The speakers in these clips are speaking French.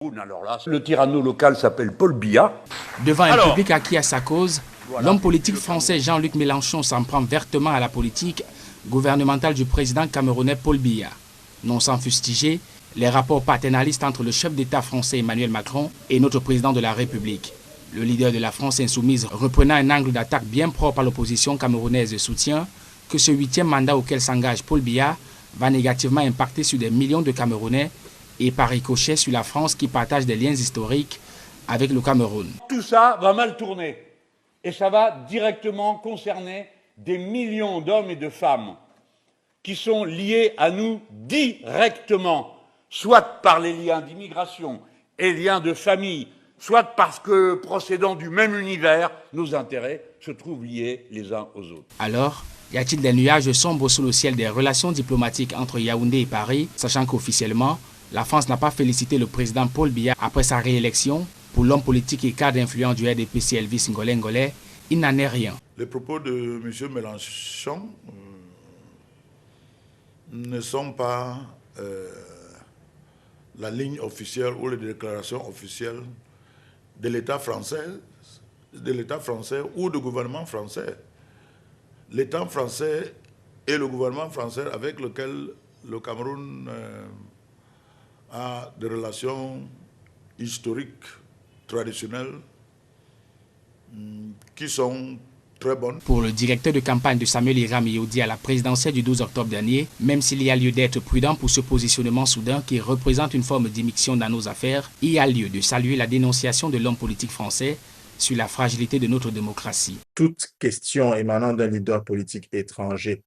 Alors là, le tyranno local s'appelle Paul Biya. Devant un public acquis à sa cause, l'homme politique français Jean-Luc Mélenchon s'en prend vertement à la politique gouvernementale du président camerounais Paul Biya. Non sans fustiger les rapports paternalistes entre le chef d'État français Emmanuel Macron et notre président de la République. Le leader de la France insoumise, reprenant un angle d'attaque bien propre à l'opposition camerounaise, soutient que ce 8e mandat auquel s'engage Paul Biya va négativement impacter sur des millions de Camerounais et par ricochet sur la France qui partage des liens historiques avec le Cameroun. Tout ça va mal tourner et ça va directement concerner des millions d'hommes et de femmes qui sont liés à nous directement, soit par les liens d'immigration et liens de famille, soit parce que, procédant du même univers, nos intérêts se trouvent liés les uns aux autres. Alors, y a-t-il des nuages sombres sous le ciel des relations diplomatiques entre Yaoundé et Paris, sachant qu'officiellement, la France n'a pas félicité le président Paul Biya après sa réélection? Pour l'homme politique et cadre influent du RDPC Elvis Ngolé, il n'en est rien. Les propos de M. Mélenchon ne sont pas la ligne officielle ou les déclarations officielles de l'État français ou du gouvernement français. L'État français et le gouvernement français avec lequel le Cameroun a des relations historiques, traditionnelles, qui sont très bonnes. Pour le directeur de campagne de Samuel Iram Yodi à la présidentielle du 12 octobre dernier, même s'il y a lieu d'être prudent pour ce positionnement soudain qui représente une forme d'immixtion dans nos affaires, il y a lieu de saluer la dénonciation de l'homme politique français sur la fragilité de notre démocratie. Toute question émanant d'un leader politique étranger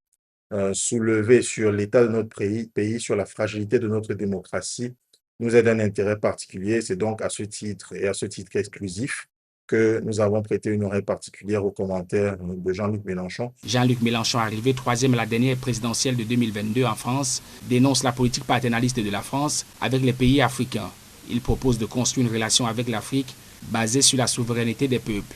soulevée sur l'état de notre pays, sur la fragilité de notre démocratie, nous est d'un intérêt particulier. C'est donc à ce titre et à ce titre exclusif que nous avons prêté une oreille particulière aux commentaires de Jean-Luc Mélenchon. Jean-Luc Mélenchon, arrivé 3e à la dernière présidentielle de 2022 en France, dénonce la politique paternaliste de la France avec les pays africains. Il propose de construire une relation avec l'Afrique basée sur la souveraineté des peuples.